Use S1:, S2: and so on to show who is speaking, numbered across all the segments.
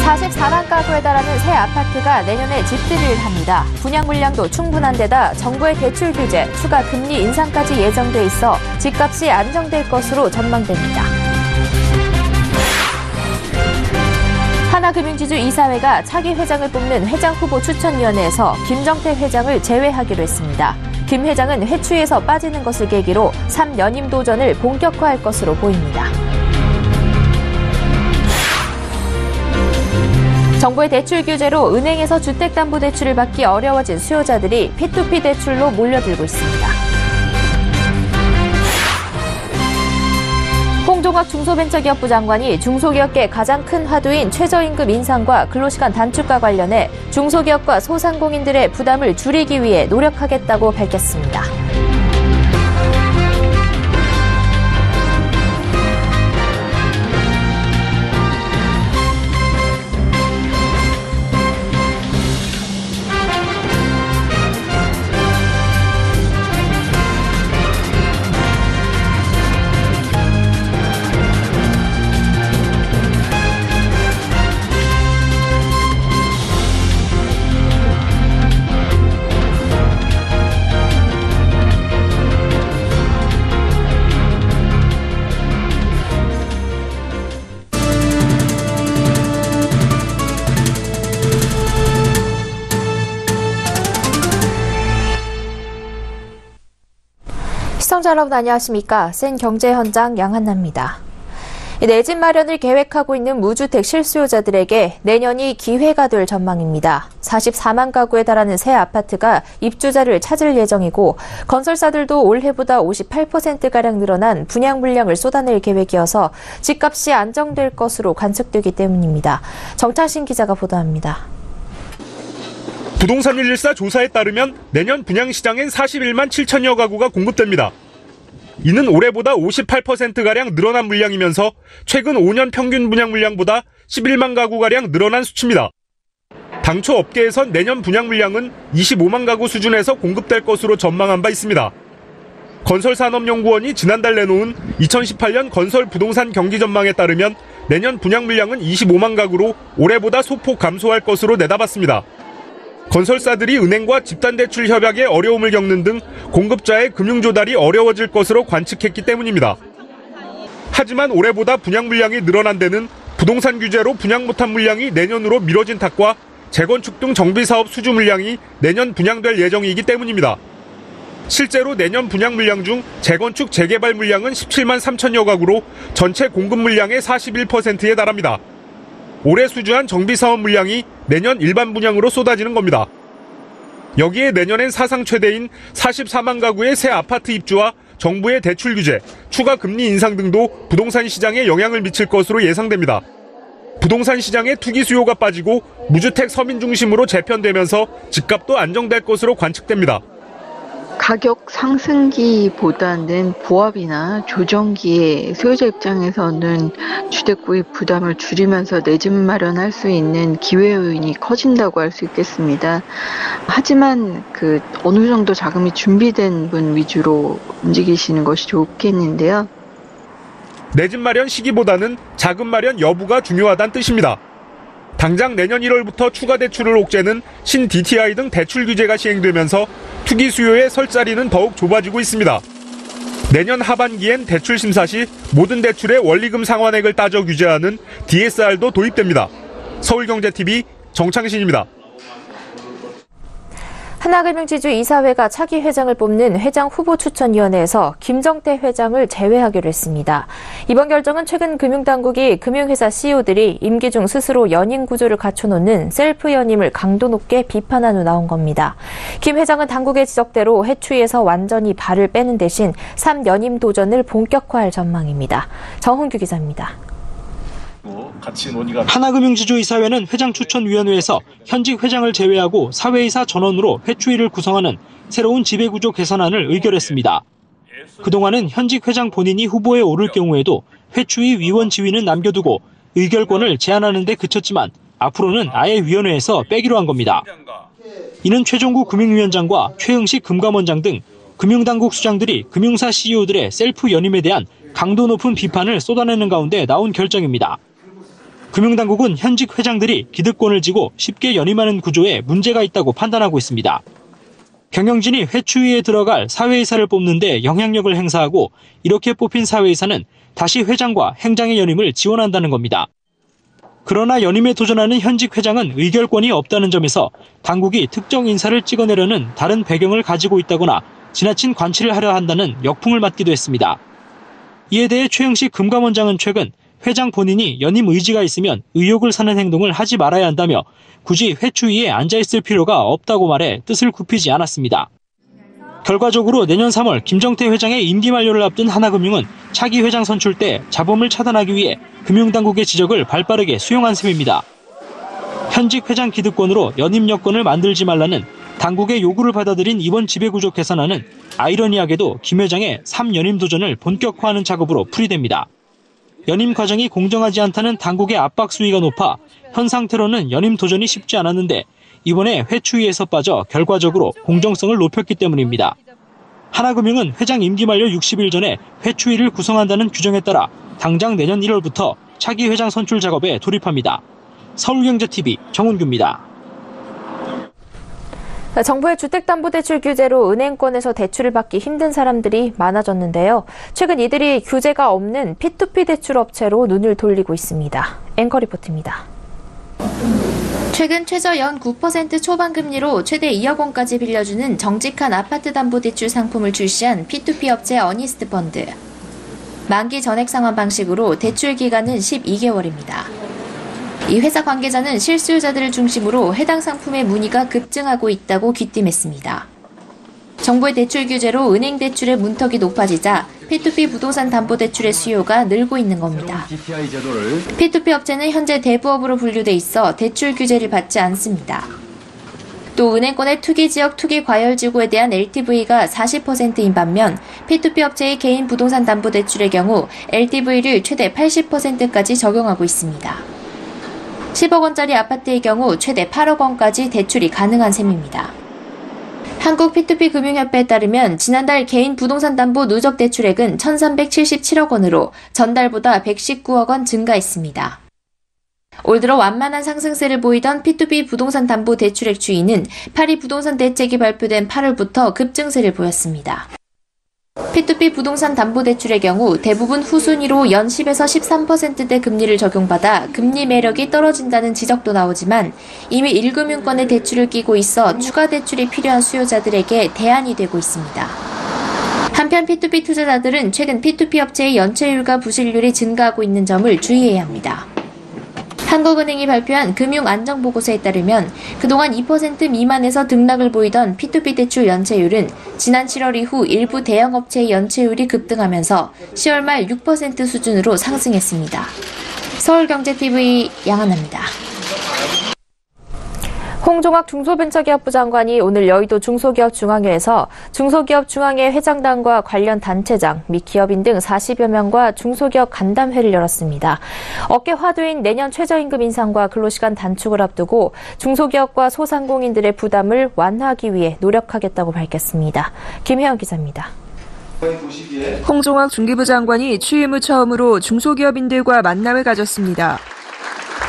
S1: 44만 가구에 달하는 새 아파트가 내년에 집들이를 합니다. 분양 물량도 충분한 데다 정부의 대출 규제, 추가 금리 인상까지 예정돼 있어 집값이 안정될 것으로 전망됩니다. 하나금융지주 이사회가 차기 회장을 뽑는 회장 후보 추천위원회에서 김정태 회장을 제외하기로 했습니다. 김 회장은 회추에서 빠지는 것을 계기로 3연임 도전을 본격화할 것으로 보입니다. 정부의 대출 규제로 은행에서 주택담보대출을 받기 어려워진 수요자들이 P2P 대출로 몰려들고 있습니다. 홍종학 중소벤처기업부 장관이 중소기업계 가장 큰 화두인 최저임금 인상과 근로시간 단축과 관련해 중소기업과 소상공인들의 부담을 줄이기 위해 노력하겠다고 밝혔습니다. 시청자 여러분 안녕하십니까? 센 경제 현장 양한나입니다. 내 집 마련을 계획하고 있는 무주택 실수요자들에게 내년이 기회가 될 전망입니다. 44만 가구에 달하는 새 아파트가 입주자를 찾을 예정이고 건설사들도 올해보다 58%가량 늘어난 분양 물량을 쏟아낼 계획이어서 집값이 안정될 것으로 관측되기 때문입니다. 정창신 기자가 보도합니다.
S2: 부동산 114 조사에 따르면 내년 분양시장엔 41만 7천여 가구가 공급됩니다. 이는 올해보다 58%가량 늘어난 물량이면서 최근 5년 평균 분양 물량보다 11만 가구가량 늘어난 수치입니다. 당초 업계에선 내년 분양 물량은 25만 가구 수준에서 공급될 것으로 전망한 바 있습니다. 건설산업연구원이 지난달 내놓은 2018년 건설 부동산 경기 전망에 따르면 내년 분양 물량은 25만 가구로 올해보다 소폭 감소할 것으로 내다봤습니다. 건설사들이 은행과 집단대출 협약에 어려움을 겪는 등 공급자의 금융 조달이 어려워질 것으로 관측했기 때문입니다. 하지만 올해보다 분양 물량이 늘어난 데는 부동산 규제로 분양 못한 물량이 내년으로 미뤄진 탓과 재건축 등 정비사업 수주 물량이 내년 분양될 예정이기 때문입니다. 실제로 내년 분양 물량 중 재건축 재개발 물량은 17만 3천여 가구로 전체 공급 물량의 41%에 달합니다. 올해 수주한 정비사업 물량이 내년 일반 분양으로 쏟아지는 겁니다. 여기에 내년엔 사상 최대인 44만 가구의 새 아파트 입주와 정부의 대출 규제, 추가 금리 인상 등도 부동산 시장에 영향을 미칠 것으로 예상됩니다. 부동산 시장의 투기 수요가 빠지고 무주택 서민 중심으로 재편되면서 집값도 안정될 것으로 관측됩니다.
S3: 가격 상승기보다는 보합이나 조정기에 수요자 입장에서는 주택구입 부담을 줄이면서 내 집 마련할 수 있는 기회 요인이 커진다고 할 수 있겠습니다. 하지만 어느 정도 자금이 준비된 분 위주로 움직이시는 것이 좋겠는데요.
S2: 내 집 마련 시기보다는 자금 마련 여부가 중요하다는 뜻입니다. 당장 내년 1월부터 추가 대출을 옥죄는 신 DTI 등 대출 규제가 시행되면서 투기 수요의 설자리는 더욱 좁아지고 있습니다. 내년 하반기엔 대출 심사 시 모든 대출의 원리금 상환액을 따져 규제하는 DSR도 도입됩니다. 서울경제TV 정창신입니다.
S1: 하나금융지주 이사회가 차기 회장을 뽑는 회장 후보 추천위원회에서 김정태 회장을 제외하기로 했습니다. 이번 결정은 최근 금융당국이 금융회사 CEO들이 임기 중 스스로 연임 구조를 갖춰놓는 셀프 연임을 강도 높게 비판한 후 나온 겁니다. 김 회장은 당국의 지적대로 해추위에서 완전히 발을 빼는 대신 3연임 도전을 본격화할 전망입니다. 정훈규 기자입니다.
S4: 하나금융지주이사회는 회장추천위원회에서 현직 회장을 제외하고 사회이사 전원으로 회추위를 구성하는 새로운 지배구조 개선안을 의결했습니다. 그동안은 현직 회장 본인이 후보에 오를 경우에도 회추위 위원 지위는 남겨두고 의결권을 제한하는 데 그쳤지만 앞으로는 아예 위원회에서 빼기로 한 겁니다. 이는 최종구 금융위원장과 최응식 금감원장 등 금융당국 수장들이 금융사 CEO들의 셀프 연임에 대한 강도 높은 비판을 쏟아내는 가운데 나온 결정입니다. 금융당국은 현직 회장들이 기득권을 쥐고 쉽게 연임하는 구조에 문제가 있다고 판단하고 있습니다. 경영진이 회추위에 들어갈 사회이사를 뽑는 데 영향력을 행사하고 이렇게 뽑힌 사회이사는 다시 회장과 행장의 연임을 지원한다는 겁니다. 그러나 연임에 도전하는 현직 회장은 의결권이 없다는 점에서 당국이 특정 인사를 찍어내려는 다른 배경을 가지고 있다거나 지나친 관치를 하려 한다는 역풍을 맞기도 했습니다. 이에 대해 최영식 금감원장은 최근 회장 본인이 연임 의지가 있으면 의욕을 사는 행동을 하지 말아야 한다며 굳이 회추위에 앉아있을 필요가 없다고 말해 뜻을 굽히지 않았습니다. 결과적으로 내년 3월 김정태 회장의 임기 만료를 앞둔 하나금융은 차기 회장 선출 때 자범을 차단하기 위해 금융당국의 지적을 발빠르게 수용한 셈입니다. 현직 회장 기득권으로 연임 여건을 만들지 말라는 당국의 요구를 받아들인 이번 지배구조 개선안은 아이러니하게도 김 회장의 3연임 도전을 본격화하는 작업으로 풀이됩니다. 연임 과정이 공정하지 않다는 당국의 압박 수위가 높아 현 상태로는 연임 도전이 쉽지 않았는데 이번에 회추위에서 빠져 결과적으로 공정성을 높였기 때문입니다. 하나금융은 회장 임기 만료 60일 전에 회추위를 구성한다는 규정에 따라 당장 내년 1월부터 차기 회장 선출 작업에 돌입합니다. 서울경제TV 정은규입니다.
S1: 정부의 주택담보대출 규제로 은행권에서 대출을 받기 힘든 사람들이 많아졌는데요. 최근 이들이 규제가 없는 P2P 대출 업체로 눈을 돌리고 있습니다. 앵커 리포트입니다. 최근 최저 연 9% 초반 금리로 최대 2억 원까지 빌려주는 정직한 아파트 담보대출 상품을 출시한 P2P 업체 어니스트 펀드. 만기 전액 상환 방식으로 대출 기간은 12개월입니다. 이 회사 관계자는 실수요자들을 중심으로 해당 상품의 문의가 급증하고 있다고 귀띔했습니다. 정부의 대출 규제로 은행 대출의 문턱이 높아지자 P2P 부동산 담보대출의 수요가 늘고 있는 겁니다. P2P 업체는 현재 대부업으로 분류돼 있어 대출 규제를 받지 않습니다. 또 은행권의 투기지역 투기과열지구에 대한 LTV가 40%인 반면 P2P 업체의 개인 부동산 담보대출의 경우 LTV를 최대 80%까지 적용하고 있습니다. 10억 원짜리 아파트의 경우 최대 8억 원까지 대출이 가능한 셈입니다. 한국 P2P 금융협회에 따르면 지난달 개인 부동산 담보 누적 대출액은 1,377억 원으로 전달보다 119억 원 증가했습니다. 올 들어 완만한 상승세를 보이던 P2P 부동산 담보 대출액 추이는 파리 부동산 대책이 발표된 8월부터 급증세를 보였습니다. P2P 부동산 담보대출의 경우 대부분 후순위로 연 10에서 13%대 금리를 적용받아 금리 매력이 떨어진다는 지적도 나오지만 이미 1금융권에 대출을 끼고 있어 추가 대출이 필요한 수요자들에게 대안이 되고 있습니다. 한편 P2P 투자자들은 최근 P2P 업체의 연체율과 부실률이 증가하고 있는 점을 주의해야 합니다. 한국은행이 발표한 금융안정보고서에 따르면 그동안 2% 미만에서 등락을 보이던 P2P 대출 연체율은 지난 7월 이후 일부 대형업체의 연체율이 급등하면서 10월 말 6% 수준으로 상승했습니다. 서울경제TV 양한나입니다. 홍종학 중소벤처기업부 장관이 오늘 여의도 중소기업중앙회에서 중소기업중앙회 회장단과 관련 단체장 및 기업인 등 40여 명과 중소기업 간담회를 열었습니다. 업계 화두인 내년 최저임금 인상과 근로시간 단축을 앞두고 중소기업과 소상공인들의 부담을 완화하기 위해 노력하겠다고 밝혔습니다. 김혜영 기자입니다.
S5: 홍종학 중기부 장관이 취임 후 처음으로 중소기업인들과 만남을 가졌습니다.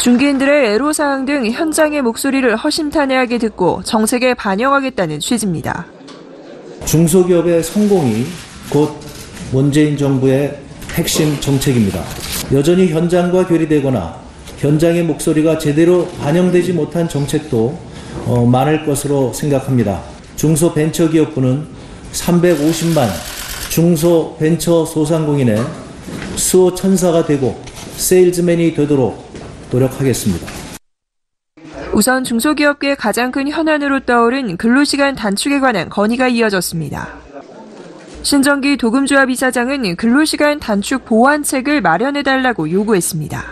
S5: 중개인들의 애로사항 등 현장의 목소리를 허심탄회하게 듣고 정책에 반영하겠다는 취지입니다.
S6: 중소기업의 성공이 곧 문재인 정부의 핵심 정책입니다. 여전히 현장과 괴리되거나 현장의 목소리가 제대로 반영되지 못한 정책도 많을 것으로 생각합니다. 중소벤처기업부는 350만 중소벤처소상공인의 수호 천사가 되고 세일즈맨이 되도록 노력하겠습니다.
S5: 우선 중소기업계의 가장 큰 현안으로 떠오른 근로시간 단축에 관한 건의가 이어졌습니다. 신정기 도금조합 이사장은 근로시간 단축 보완책을 마련해달라고 요구했습니다.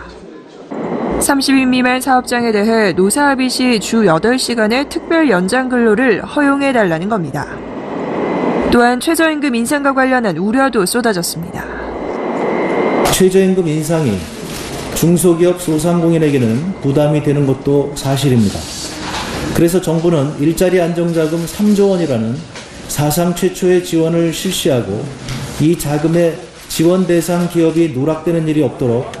S5: 30인 미만 사업장에 대해 노사합의 시 주 8시간의 특별 연장 근로를 허용해달라는 겁니다. 또한 최저임금 인상과 관련한 우려도 쏟아졌습니다.
S6: 최저임금 인상이 중소기업 소상공인에게는 부담이 되는 것도 사실입니다. 그래서 정부는 일자리 안정자금 3조 원이라는 사상 최초의 지원을 실시하고 이 자금의 지원 대상 기업이 누락되는 일이 없도록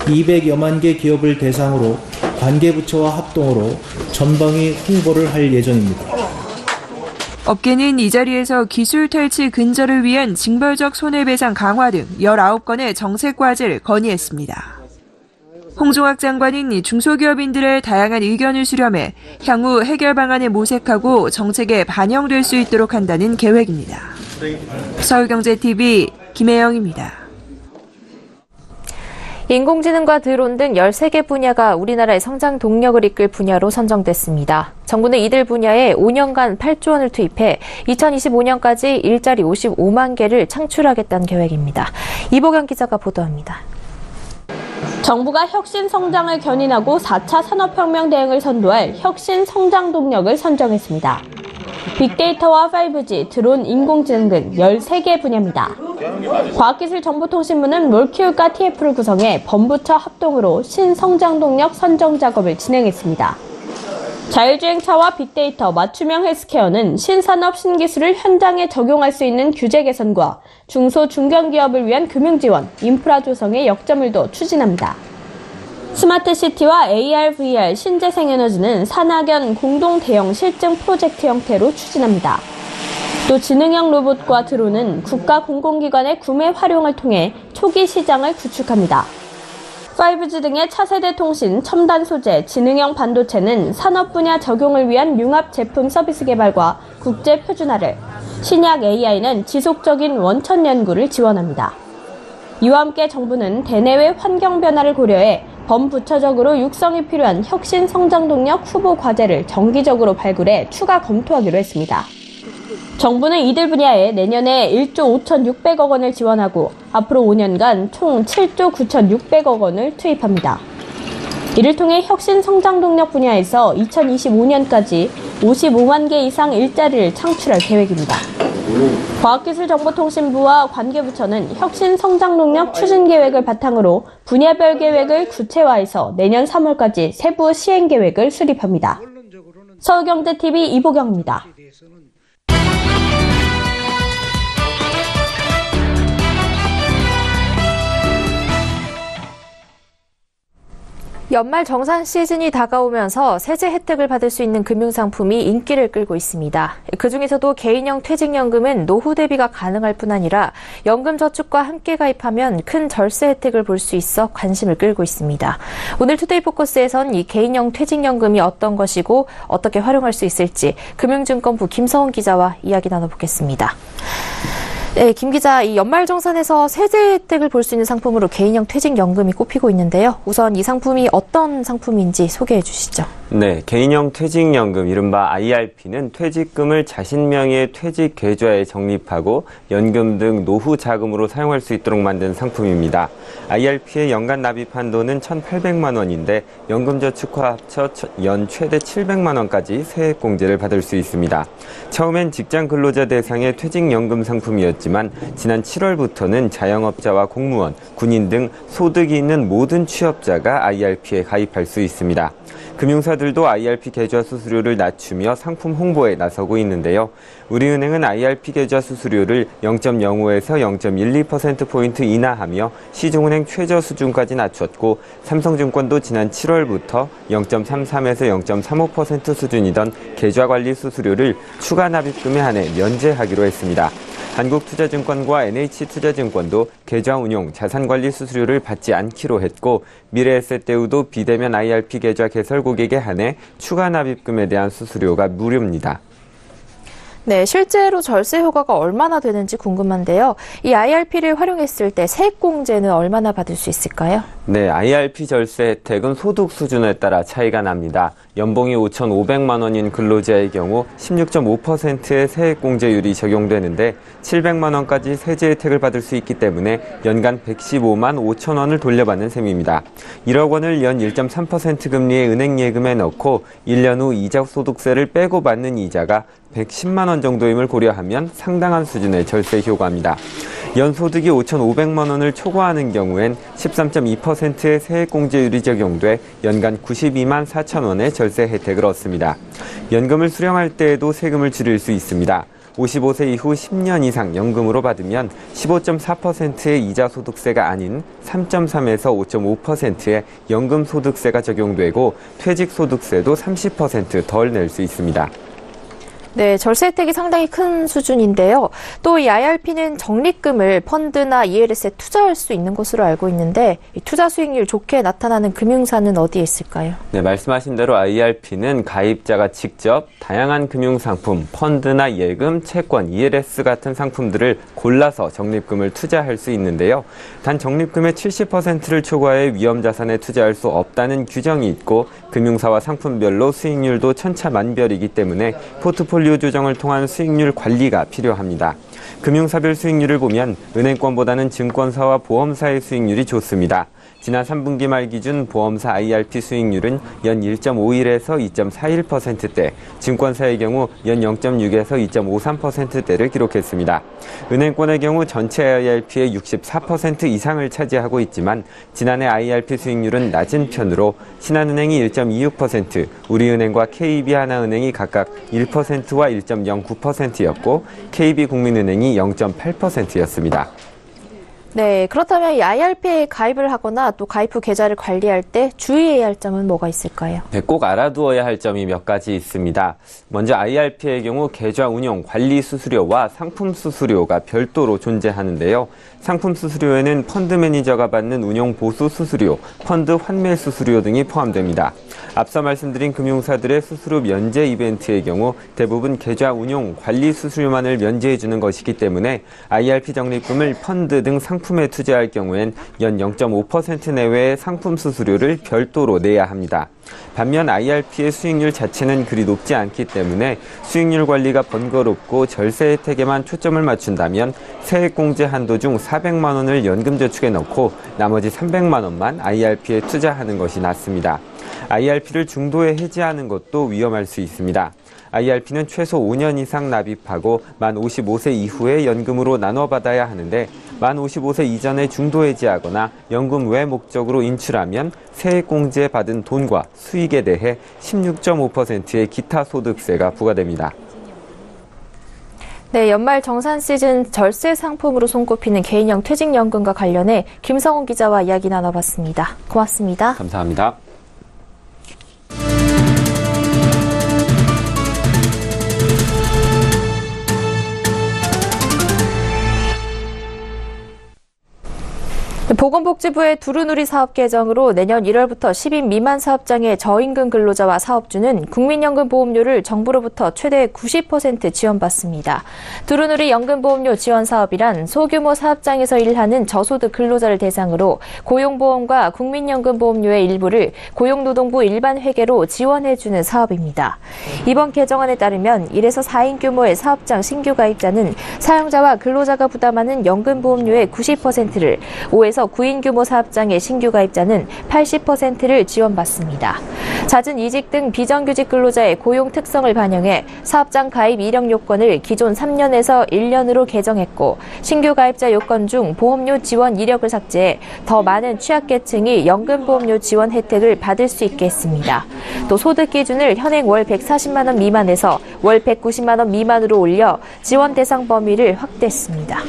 S6: 200여만 개 기업을 대상으로 관계부처와 합동으로 전방위 홍보를 할 예정입니다.
S5: 업계는 이 자리에서 기술 탈취 근절을 위한 징벌적 손해배상 강화 등 19건의 정책 과제를 건의했습니다. 홍종학 장관은 중소기업인들의 다양한 의견을 수렴해 향후 해결 방안을 모색하고 정책에 반영될 수 있도록 한다는 계획입니다. 서울경제TV 김혜영입니다.
S1: 인공지능과 드론 등 13개 분야가 우리나라의 성장 동력을 이끌 분야로 선정됐습니다. 정부는 이들 분야에 5년간 8조 원을 투입해 2025년까지 일자리 55만 개를 창출하겠다는 계획입니다. 이보경 기자가 보도합니다.
S7: 정부가 혁신 성장을 견인하고 4차 산업혁명 대응을 선도할 혁신 성장 동력을 선정했습니다. 빅데이터와 5G, 드론, 인공지능 등 13개 분야입니다. 과학기술정보통신부는 뭘 키울까 TF를 구성해 범부처 합동으로 신성장 동력 선정 작업을 진행했습니다. 자율주행차와 빅데이터, 맞춤형 헬스케어는 신산업 신기술을 현장에 적용할 수 있는 규제 개선과 중소 중견기업을 위한 금융지원, 인프라 조성에 역점을 둬 추진합니다. 스마트시티와 AR, VR, 신재생에너지는 산학연 공동 대형 실증 프로젝트 형태로 추진합니다. 또 지능형 로봇과 드론은 국가 공공기관의 구매 활용을 통해 초기 시장을 구축합니다. 5G 등의 차세대 통신, 첨단 소재, 지능형 반도체는 산업 분야 적용을 위한 융합 제품 서비스 개발과 국제 표준화를, 신약 AI는 지속적인 원천 연구를 지원합니다. 이와 함께 정부는 대내외 환경 변화를 고려해 범부처적으로 육성이 필요한 혁신 성장 동력 후보 과제를 정기적으로 발굴해 추가 검토하기로 했습니다. 정부는 이들 분야에 내년에 1조 5,600억 원을 지원하고 앞으로 5년간 총 7조 9,600억 원을 투입합니다. 이를 통해 혁신 성장 동력 분야에서 2025년까지 55만 개 이상 일자리를 창출할 계획입니다. 과학기술정보통신부와 관계부처는 혁신 성장 동력 추진 계획을 바탕으로 분야별 계획을 구체화해서 내년 3월까지 세부 시행 계획을 수립합니다. 서울경제TV 이보경입니다.
S1: 연말 정산 시즌이 다가오면서 세제 혜택을 받을 수 있는 금융상품이 인기를 끌고 있습니다. 그중에서도 개인형 퇴직연금은 노후 대비가 가능할 뿐 아니라 연금저축과 함께 가입하면 큰 절세 혜택을 볼 수 있어 관심을 끌고 있습니다. 오늘 투데이 포커스에선 이 개인형 퇴직연금이 어떤 것이고 어떻게 활용할 수 있을지 금융증권부 김서훈 기자와 이야기 나눠보겠습니다. 네, 김 기자, 이 연말정산에서 세제 혜택을 볼 수 있는 상품으로 개인형 퇴직연금이 꼽히고 있는데요. 우선 이 상품이 어떤 상품인지 소개해 주시죠.
S8: 네, 개인형 퇴직연금, 이른바 IRP는 퇴직금을 자신 명의의 퇴직 계좌에 적립하고 연금 등 노후 자금으로 사용할 수 있도록 만든 상품입니다. IRP의 연간 납입 한도는 1,800만 원인데 연금저축과 합쳐 연 최대 700만 원까지 세액공제를 받을 수 있습니다. 처음엔 직장 근로자 대상의 퇴직연금 상품이었지만 지난 7월부터는 자영업자와 공무원, 군인 등 소득이 있는 모든 취업자가 IRP에 가입할 수 있습니다. 금융사들도 IRP 계좌 수수료를 낮추며 상품 홍보에 나서고 있는데요. 우리은행은 IRP 계좌 수수료를 0.05에서 0.12%포인트 인하하며 시중은행 최저 수준까지 낮췄고 삼성증권도 지난 7월부터 0.33에서 0.35% 수준이던 계좌관리 수수료를 추가 납입금에 한해 면제하기로 했습니다. 한국투자증권과 NH투자증권도 계좌 운용, 자산관리 수수료를 받지 않기로 했고 미래에셋대우도 비대면 IRP 계좌 개설 고객에 한해 추가 납입금에 대한 수수료가 무료입니다.
S1: 네, 실제로 절세 효과가 얼마나 되는지 궁금한데요. 이 IRP를 활용했을 때 세액공제는 얼마나 받을 수 있을까요?
S8: 네, IRP 절세 혜택은 소득 수준에 따라 차이가 납니다. 연봉이 5,500만 원인 근로자의 경우 16.5%의 세액공제율이 적용되는데 700만 원까지 세제 혜택을 받을 수 있기 때문에 연간 115만 5천 원을 돌려받는 셈입니다. 1억 원을 연 1.3% 금리의 은행 예금에 넣고 1년 후 이자 소득세를 빼고 받는 이자가 110만 원 정도임을 고려하면 상당한 수준의 절세 효과입니다. 연소득이 5,500만 원을 초과하는 경우엔 13.2%의 세액공제율이 적용돼 연간 92만 4천 원의 절세 혜택을 얻습니다. 연금을 수령할 때에도 세금을 줄일 수 있습니다. 55세 이후 10년 이상 연금으로 받으면 15.4%의 이자 소득세가 아닌 3.3에서 5.5%의 연금 소득세가 적용되고 퇴직 소득세도 30% 덜 낼 수 있습니다.
S1: 네, 절세 혜택이 상당히 큰 수준인데요. 또 이 IRP는 적립금을 펀드나 ELS에 투자할 수 있는 것으로 알고 있는데 이 투자 수익률 좋게 나타나는 금융사는 어디에 있을까요?
S8: 네, 말씀하신 대로 IRP는 가입자가 직접 다양한 금융상품, 펀드나 예금, 채권, ELS 같은 상품들을 골라서 적립금을 투자할 수 있는데요. 단 적립금의 70%를 초과해 위험자산에 투자할 수 없다는 규정이 있고 금융사와 상품별로 수익률도 천차만별이기 때문에 포트폴리오 조정을 통한 수익률 관리가 필요합니다. 금융사별 수익률을 보면 은행권보다는 증권사와 보험사의 수익률이 좋습니다. 지난 3분기 말 기준 보험사 IRP 수익률은 연 1.51에서 2.41%대, 증권사의 경우 연 0.6에서 2.53%대를 기록했습니다. 은행권의 경우 전체 IRP의 64% 이상을 차지하고 있지만 지난해 IRP 수익률은 낮은 편으로 신한은행이 1.26%, 우리은행과 KB하나은행이 각각 1%와 1.09%였고 KB국민은행이 0.8%였습니다.
S1: 네, 그렇다면 이 IRP에 가입을 하거나 또 가입 후 계좌를 관리할 때 주의해야 할 점은 뭐가 있을까요?
S8: 네, 꼭 알아두어야 할 점이 몇 가지 있습니다. 먼저 IRP의 경우 계좌 운용 관리 수수료와 상품 수수료가 별도로 존재하는데요. 상품 수수료에는 펀드 매니저가 받는 운용 보수 수수료, 펀드 환매 수수료 등이 포함됩니다. 앞서 말씀드린 금융사들의 수수료 면제 이벤트의 경우 대부분 계좌 운용 관리 수수료만을 면제해 주는 것이기 때문에 IRP 적립금을 펀드 등 상품에 투자할 경우엔 연 0.5% 내외의 상품 수수료를 별도로 내야 합니다. 반면 IRP의 수익률 자체는 그리 높지 않기 때문에 수익률 관리가 번거롭고 절세 혜택에만 초점을 맞춘다면 세액공제 한도 중 400만 원을 연금저축에 넣고 나머지 300만 원만 IRP에 투자하는 것이 낫습니다. IRP를 중도에 해지하는 것도 위험할 수 있습니다. IRP는 최소 5년 이상 납입하고 만 55세 이후에 연금으로 나눠받아야 하는데 만 55세 이전에 중도 해지하거나 연금 외 목적으로 인출하면 세액공제 받은 돈과 수익에 대해 16.5%의 기타 소득세가 부과됩니다.
S1: 네, 연말 정산 시즌 절세 상품으로 손꼽히는 개인형 퇴직연금과 관련해 김성훈 기자와 이야기 나눠봤습니다. 고맙습니다.
S8: 감사합니다.
S1: 보건복지부의 두루누리 사업 개정으로 내년 1월부터 10인 미만 사업장의 저임금 근로자와 사업주는 국민연금 보험료를 정부로부터 최대 90% 지원받습니다. 두루누리 연금보험료 지원 사업이란 소규모 사업장에서 일하는 저소득 근로자를 대상으로 고용보험과 국민연금 보험료의 일부를 고용노동부 일반회계로 지원해주는 사업입니다. 이번 개정안에 따르면 1에서 4인 규모의 사업장 신규 가입자는 사용자와 근로자가 부담하는 연금보험료의 90%를 5에서 9인 규모 사업장의 신규 가입자는 80%를 지원받습니다. 잦은 이직 등 비정규직 근로자의 고용 특성을 반영해 사업장 가입 이력 요건을 기존 3년에서 1년으로 개정했고 신규 가입자 요건 중 보험료 지원 이력을 삭제해 더 많은 취약계층이 연금보험료 지원 혜택을 받을 수 있게 했습니다. 또 소득 기준을 현행 월 140만 원 미만에서 월 190만 원 미만으로 올려 지원 대상 범위를 확대했습니다.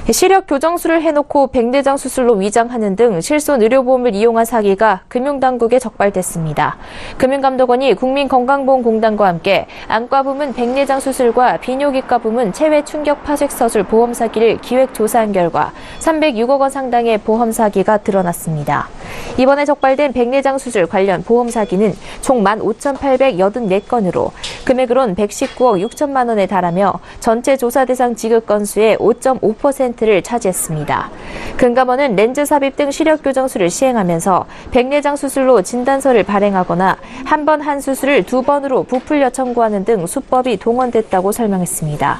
S1: 시력 교정술을 해놓고 백내장 수술로 위장하는 등 실손 의료보험을 이용한 사기가 금융당국에 적발됐습니다. 금융감독원이 국민건강보험공단과 함께 안과 부문 백내장 수술과 비뇨기과 부문 체외 충격 파쇄서술 보험 사기를 기획 조사한 결과 306억 원 상당의 보험 사기가 드러났습니다. 이번에 적발된 백내장 수술 관련 보험 사기는 총 15,884건으로 금액으론 119억 6천만 원에 달하며 전체 조사 대상 지급 건수의 5.5%를 차지했습니다. 금감원은 렌즈 삽입 등 시력 교정술을 시행하면서 백내장 수술로 진단서를 발행하거나 한 번 한 수술을 2번으로 부풀려 청구하는 등 수법이 동원됐다고 설명했습니다.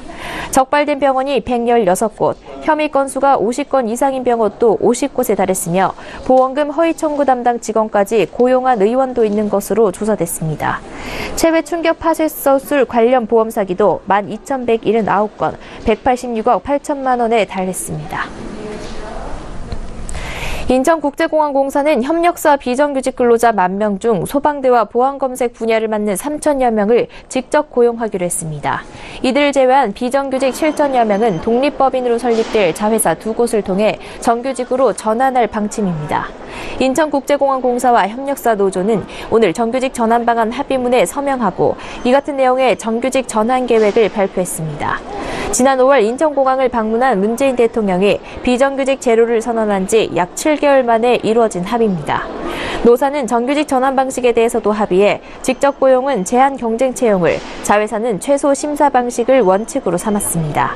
S1: 적발된 병원이 116곳, 혐의 건수가 50건 이상인 병원도 50곳에 달했으며 보험금 허위 청구 담당 직원까지 고용한 의원도 있는 것으로 조사됐습니다. 체외 충격 파쇄서술 관련 보험 사기도 12,179건, 186억 8천만 원에 달했습니다. 인천국제공항공사는 협력사 비정규직 근로자 10,000명 중 소방대와 보안검색 분야를 맡는 3,000여 명을 직접 고용하기로 했습니다. 이들을 제외한 비정규직 7,000여 명은 독립법인으로 설립될 자회사 2곳을 통해 정규직으로 전환할 방침입니다. 인천국제공항공사와 협력사 노조는 오늘 정규직 전환 방안 합의문에 서명하고 이 같은 내용의 정규직 전환 계획을 발표했습니다. 지난 5월 인천공항을 방문한 문재인 대통령이 비정규직 제로를 선언한 지 약 7개월 만에 이루어진 합의입니다. 노사는 정규직 전환 방식에 대해서도 합의해 직접 고용은 제한 경쟁 채용을, 자회사는 최소 심사 방식을 원칙으로 삼았습니다.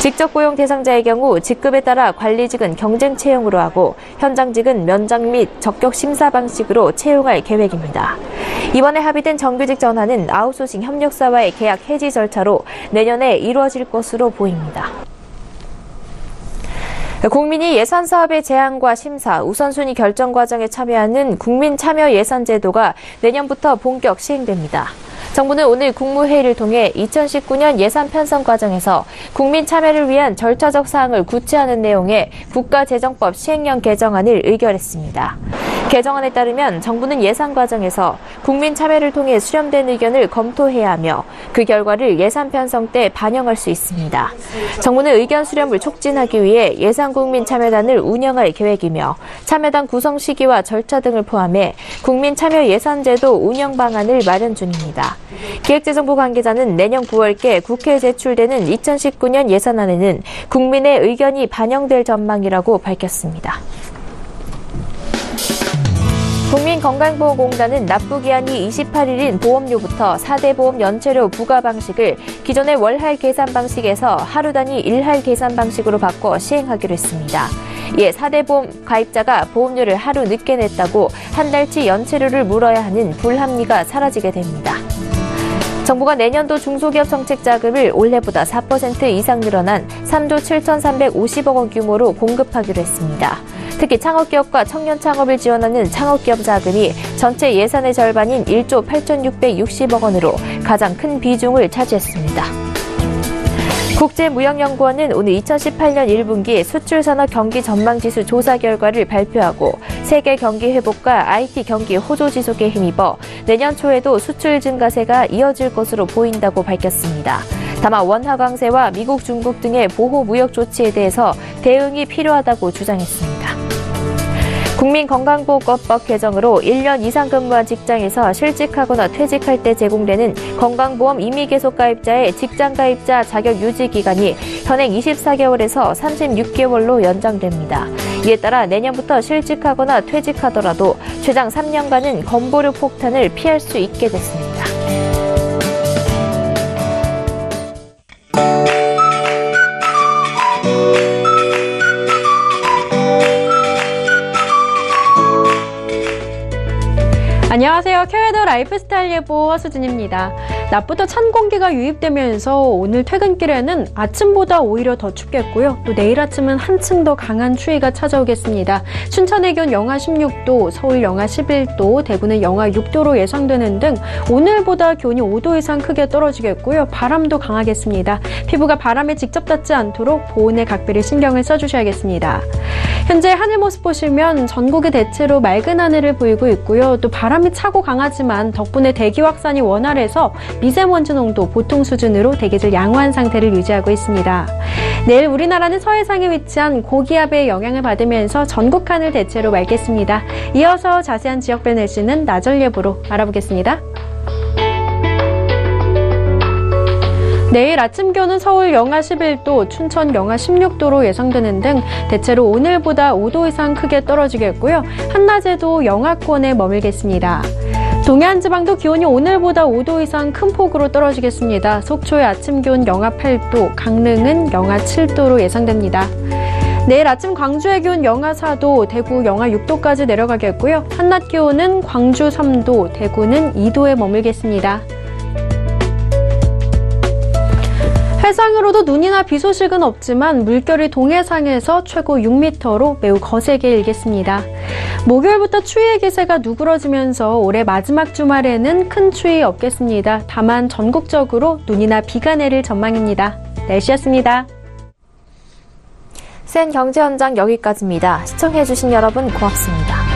S1: 직접 고용 대상자의 경우 직급에 따라 관리직은 경쟁 채용으로 하고 현장직은 면접 및 적격 심사 방식으로 채용할 계획입니다. 이번에 합의된 정규직 전환은 아웃소싱 협력사와의 계약 해지 절차로 내년에 이루어질 것으로 보입니다. 국민이 예산 사업의 제안과 심사, 우선순위 결정 과정에 참여하는 국민참여예산제도가 내년부터 본격 시행됩니다. 정부는 오늘 국무회의를 통해 2019년 예산 편성 과정에서 국민 참여를 위한 절차적 사항을 구체화하는 내용의 국가재정법 시행령 개정안을 의결했습니다. 개정안에 따르면 정부는 예산 과정에서 국민 참여를 통해 수렴된 의견을 검토해야 하며 그 결과를 예산 편성 때 반영할 수 있습니다. 정부는 의견 수렴을 촉진하기 위해 예산국민참여단을 운영할 계획이며 참여단 구성 시기와 절차 등을 포함해 국민참여예산제도 운영 방안을 마련 중입니다. 기획재정부 관계자는 내년 9월께 국회에 제출되는 2019년 예산안에는 국민의 의견이 반영될 전망이라고 밝혔습니다. 국민건강보험공단은 납부기한이 28일인 보험료부터 4대 보험 연체료 부과 방식을 기존의 월할 계산 방식에서 하루 단위 일할 계산 방식으로 바꿔 시행하기로 했습니다. 이에 4대 보험 가입자가 보험료를 하루 늦게 냈다고 한 달치 연체료를 물어야 하는 불합리가 사라지게 됩니다. 정부가 내년도 중소기업 정책 자금을 올해보다 4% 이상 늘어난 3조 7,350억 원 규모로 공급하기로 했습니다. 특히 창업기업과 청년 창업을 지원하는 창업기업 자금이 전체 예산의 절반인 1조 8,660억 원으로 가장 큰 비중을 차지했습니다. 국제무역연구원은 오늘 2018년 1분기 수출산업 경기 전망지수 조사 결과를 발표하고 세계 경기 회복과 IT 경기 호조 지속에 힘입어 내년 초에도 수출 증가세가 이어질 것으로 보인다고 밝혔습니다. 다만 원화 강세와 미국, 중국 등의 보호 무역 조치에 대해서 대응이 필요하다고 주장했습니다. 국민건강보호법 개정으로 1년 이상 근무한 직장에서 실직하거나 퇴직할 때 제공되는 건강보험 임의계속가입자의 직장가입자 자격 유지 기간이 현행 24개월에서 36개월로 연장됩니다. 이에 따라 내년부터 실직하거나 퇴직하더라도 최장 3년간은 건보료 폭탄을 피할 수 있게 됐습니다.
S9: 안녕하세요. 켜레더 라이프스타일 예보 허수진입니다. 낮부터 찬 공기가 유입되면서 오늘 퇴근길에는 아침보다 오히려 더 춥겠고요. 또 내일 아침은 한층 더 강한 추위가 찾아오겠습니다. 춘천의 기온 영하 16도, 서울 영하 11도, 대구는 영하 6도로 예상되는 등 오늘보다 기온이 5도 이상 크게 떨어지겠고요. 바람도 강하겠습니다. 피부가 바람에 직접 닿지 않도록 보온에 각별히 신경을 써주셔야겠습니다. 현재 하늘 모습 보시면 전국이 대체로 맑은 하늘을 보이고 있고요. 또 바람이 차고 강하지만 덕분에 대기 확산이 원활해서 미세먼지 농도 보통 수준으로 대기질 양호한 상태를 유지하고 있습니다. 내일 우리나라는 서해상에 위치한 고기압의 영향을 받으면서 전국 하늘 대체로 맑겠습니다. 이어서 자세한 지역별 날씨는 나절 예보로 알아보겠습니다. 내일 아침 기온은 서울 영하 11도, 춘천 영하 16도로 예상되는 등 대체로 오늘보다 5도 이상 크게 떨어지겠고요. 한낮에도 영하권에 머물겠습니다. 동해안 지방도 기온이 오늘보다 5도 이상 큰 폭으로 떨어지겠습니다. 속초의 아침 기온 영하 8도, 강릉은 영하 7도로 예상됩니다. 내일 아침 광주의 기온 영하 4도, 대구 영하 6도까지 내려가겠고요. 한낮 기온은 광주 3도, 대구는 2도에 머물겠습니다. 해상으로도 눈이나 비 소식은 없지만 물결이 동해상에서 최고 6m로 매우 거세게 일겠습니다. 목요일부터 추위의 기세가 누그러지면서 올해 마지막 주말에는 큰 추위 없겠습니다. 다만 전국적으로 눈이나 비가 내릴 전망입니다. 날씨였습니다.
S1: 센 경제 현장 여기까지입니다. 시청해주신 여러분 고맙습니다.